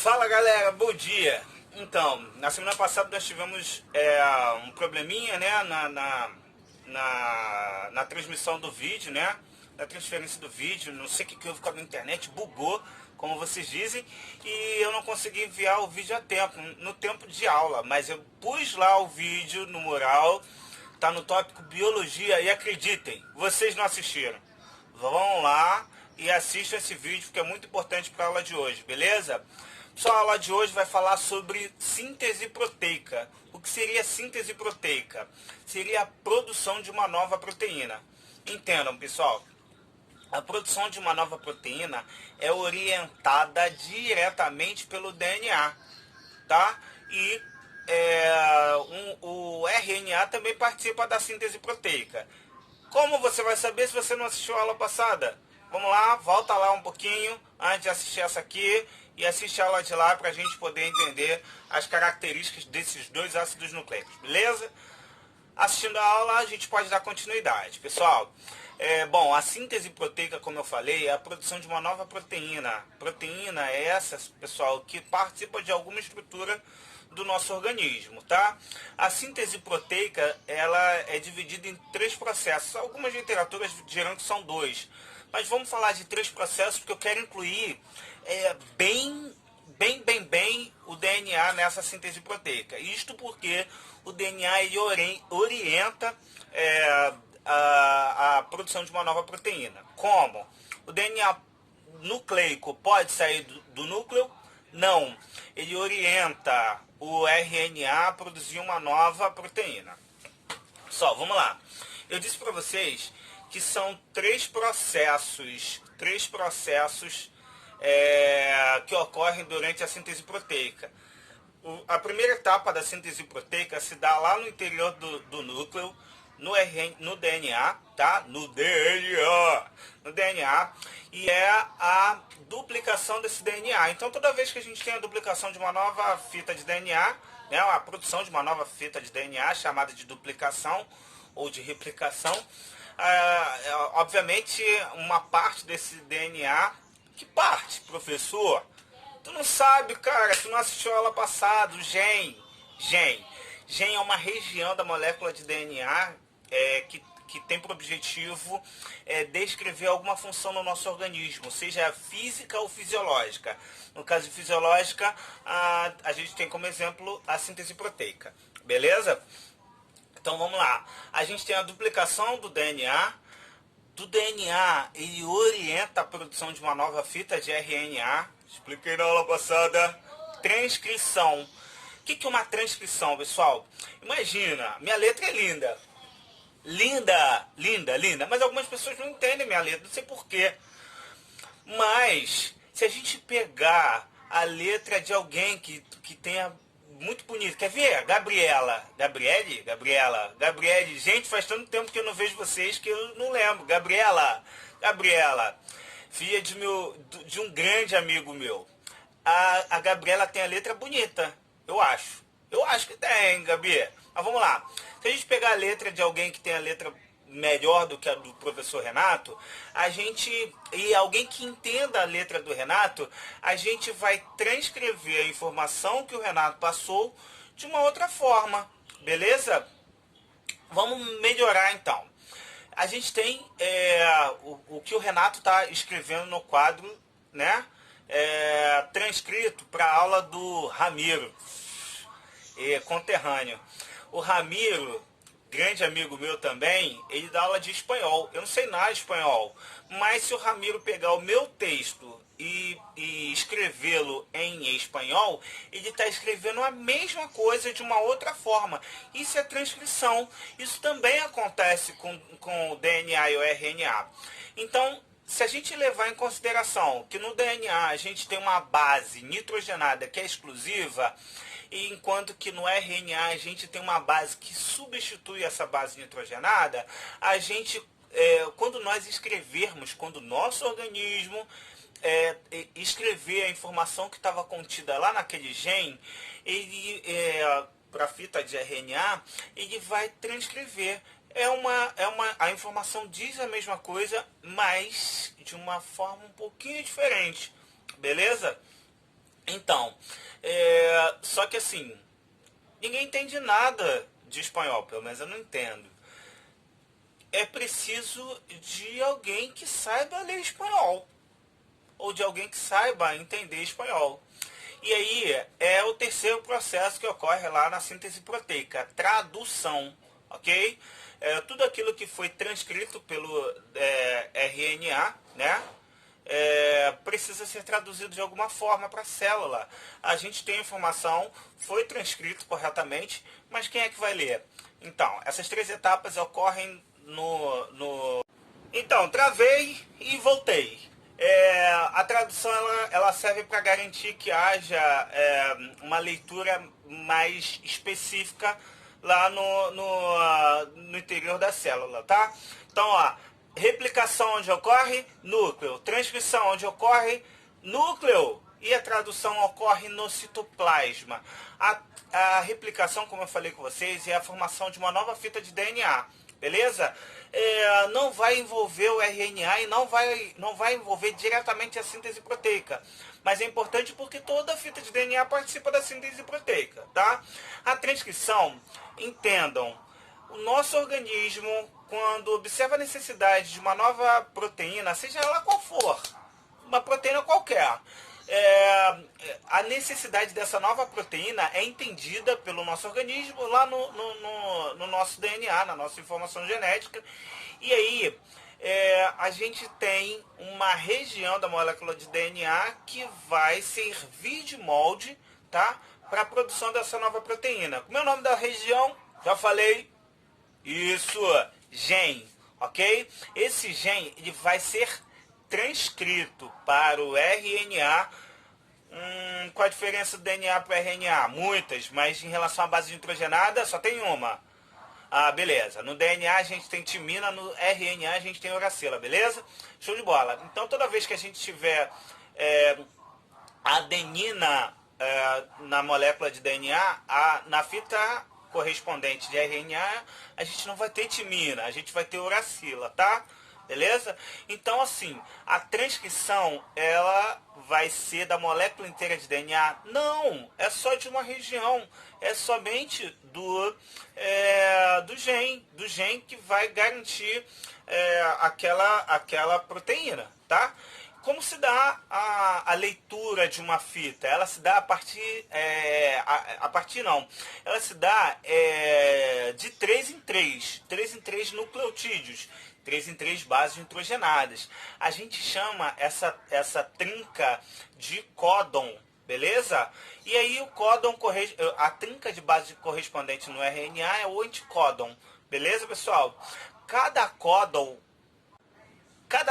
Fala galera, bom dia. Então, na semana passada nós tivemos um probleminha, né, na transmissão do vídeo, né, na transferência do vídeo. Não sei o que houve com a minha internet, bugou, como vocês dizem, e eu não consegui enviar o vídeo a tempo, no tempo de aula. Mas eu pus lá o vídeo no mural, tá no tópico biologia, e acreditem, vocês não assistiram. Vão lá e assistam esse vídeo, porque é muito importante para a aula de hoje, beleza? Pessoal, a aula de hoje vai falar sobre síntese proteica. O que seria síntese proteica? Seria a produção de uma nova proteína. Entendam, pessoal, a produção de uma nova proteína é orientada diretamente pelo DNA, tá? E o RNA também participa da síntese proteica. Como você vai saber se você não assistiu a aula passada? Vamos lá, volta lá um pouquinho antes de assistir essa aqui e assiste a aula de lá para a gente poder entender as características desses dois ácidos nucleicos, beleza? Assistindo a aula a gente pode dar continuidade. Pessoal, bom, a síntese proteica, como eu falei, é a produção de uma nova proteína. Proteína é essa, pessoal, que participa de alguma estrutura do nosso organismo, tá? A síntese proteica, ela é dividida em 3 processos. Algumas literaturas dirão que são 2, mas vamos falar de 3 processos porque eu quero incluir bem o DNA nessa síntese proteica. Isto porque o DNA ele orienta a produção de uma nova proteína. Como? O DNA nucleico pode sair do núcleo? Não. Ele orienta o RNA a produzir uma nova proteína. Só, vamos lá. Eu disse para vocês que são 3 processos que ocorrem durante a síntese proteica. A primeira etapa da síntese proteica se dá lá no interior do núcleo, no DNA, tá? No DNA, e é a duplicação desse DNA. Então, toda vez que a gente tem a duplicação de uma nova fita de DNA, né, a produção de uma nova fita de DNA, chamada de duplicação ou de replicação, obviamente, uma parte desse DNA... Que parte, professor? Tu não sabe, cara, tu não assistiu a aula passada, o gen. Gen é uma região da molécula de DNA que tem por objetivo descrever alguma função no nosso organismo, seja física ou fisiológica. No caso de fisiológica, a gente tem como exemplo a síntese proteica, beleza? Então vamos lá. A gente tem a duplicação do DNA. Do DNA, ele orienta a produção de uma nova fita de RNA. Expliquei na aula passada. Transcrição. O que é uma transcrição, pessoal? Imagina, minha letra é linda. Linda. Mas algumas pessoas não entendem minha letra, não sei porquê. Mas, se a gente pegar a letra de alguém que tenha... muito bonito. Quer ver? Gabriele. Gente, faz tanto tempo que eu não vejo vocês que eu não lembro. Gabriela. Filha de um grande amigo meu. A Gabriela tem a letra bonita. Eu acho. Eu acho que tem, Gabi. Mas vamos lá. Se a gente pegar a letra de alguém que tem a letra melhor do que a do professor Renato, e alguém que entenda a letra do Renato, a gente vai transcrever a informação que o Renato passou de uma outra forma, beleza? Vamos melhorar então. A gente tem o que o Renato está escrevendo no quadro, né? Transcrito para a aula do Ramiro, conterrâneo. O Ramiro, grande amigo meu também, ele dá aula de espanhol. Eu não sei nada de espanhol, mas se o Ramiro pegar o meu texto e escrevê-lo em espanhol, ele está escrevendo a mesma coisa de uma outra forma. Isso é transcrição. Isso também acontece com o DNA e o RNA. Então, se a gente levar em consideração que no DNA a gente tem uma base nitrogenada que é exclusiva, e enquanto que no RNA a gente tem uma base que substitui essa base nitrogenada, a gente, quando nós escrevermos, quando o nosso organismo escrever a informação que estava contida lá naquele gene, ele, para a fita de RNA, ele vai transcrever. A informação diz a mesma coisa, mas de uma forma um pouquinho diferente, beleza? Então, só que assim, ninguém entende nada de espanhol, pelo menos eu não entendo. É preciso de alguém que saiba ler espanhol, ou de alguém que saiba entender espanhol. E aí é o terceiro processo que ocorre lá na síntese proteica, tradução, ok? Tudo aquilo que foi transcrito pelo RNA, né? Precisa ser traduzido de alguma forma para a célula. A gente tem a informação, foi transcrito corretamente, mas quem é que vai ler? Então, essas três etapas ocorrem Então, travei e voltei. A tradução ela serve para garantir que haja uma leitura mais específica lá no interior da célula, tá? Então, ó, replicação onde ocorre, núcleo. Transcrição onde ocorre, núcleo. E a tradução ocorre no citoplasma. A replicação, como eu falei com vocês, é a formação de uma nova fita de DNA. Beleza? Não vai envolver o RNA e não vai envolver diretamente a síntese proteica. Mas é importante porque toda a fita de DNA participa da síntese proteica, tá? A transcrição, entendam, o nosso organismo, quando observa a necessidade de uma nova proteína, seja ela qual for, uma proteína qualquer, a necessidade dessa nova proteína é entendida pelo nosso organismo lá no nosso DNA, na nossa informação genética. E aí a gente tem uma região da molécula de DNA que vai servir de molde, tá, para a produção dessa nova proteína. Como é o nome da região? Já falei. Isso, gen, ok? Esse gen ele vai ser transcrito para o RNA. Qual a diferença do DNA para o RNA? Muitas, mas em relação à base nitrogenada só tem uma. Beleza. No DNA a gente tem timina, no RNA a gente tem uracila, beleza? Show de bola. Então toda vez que a gente tiver adenina na molécula de DNA, na fita correspondente de RNA, a gente não vai ter timina, a gente vai ter uracila, tá? Beleza? Então, assim, a transcrição, ela vai ser da molécula inteira de DNA? Não, é só de uma região, é somente do gene que vai garantir aquela proteína, tá? Como se dá a leitura de uma fita? Ela se dá a partir... Ela se dá de 3 em 3 nucleotídeos. 3 em 3 bases nitrogenadas. A gente chama essa trinca de códon, beleza? E aí o códon, a trinca de base correspondente no RNA é o anticódon, beleza, pessoal? Cada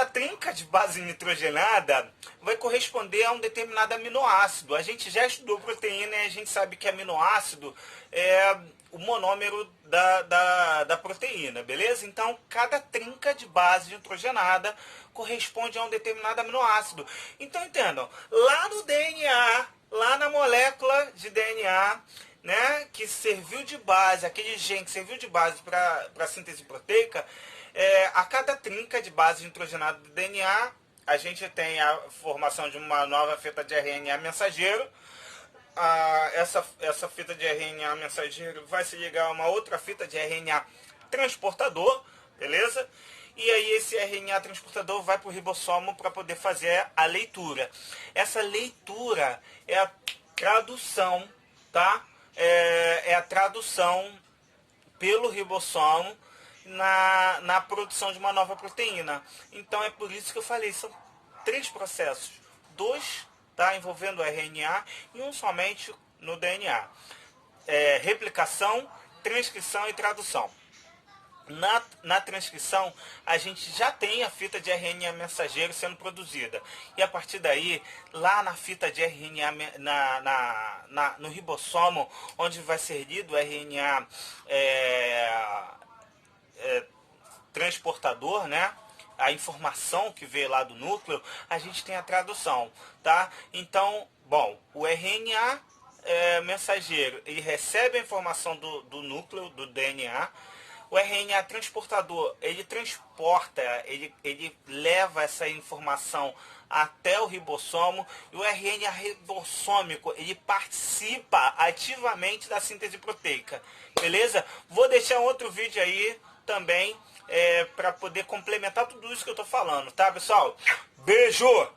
trinca de base nitrogenada vai corresponder a um determinado aminoácido. A gente já estudou proteína e a gente sabe que aminoácido é o monômero da proteína, beleza? Então, cada trinca de base nitrogenada corresponde a um determinado aminoácido. Então, entendam, lá no DNA, lá na molécula de DNA, né, que serviu de base, aquele gene que serviu de base para a síntese proteica, a cada trinca de base nitrogenada do DNA, a gente tem a formação de uma nova fita de RNA mensageiro. Essa fita de RNA mensageiro vai se ligar a uma outra fita de RNA transportador, beleza? E aí esse RNA transportador vai para o ribossomo para poder fazer a leitura. Essa leitura é a tradução, tá? É a tradução pelo ribossomo na produção de uma nova proteína. Então é por isso que eu falei, são 3 processos. 2 tá, envolvendo o RNA e um somente no DNA. Replicação, transcrição e tradução. Na transcrição, a gente já tem a fita de RNA mensageiro sendo produzida. E a partir daí, lá na fita de RNA, no ribossomo, onde vai ser lido o RNA transportador, né? A informação que veio lá do núcleo, a gente tem a tradução, tá? Então, bom, o RNA mensageiro, ele recebe a informação do núcleo, do DNA. O RNA transportador, ele transporta, ele leva essa informação até o ribossomo, e o RNA ribossômico, ele participa ativamente da síntese proteica, beleza? Vou deixar outro vídeo aí também, para poder complementar tudo isso que eu tô falando, tá, pessoal? Beijo!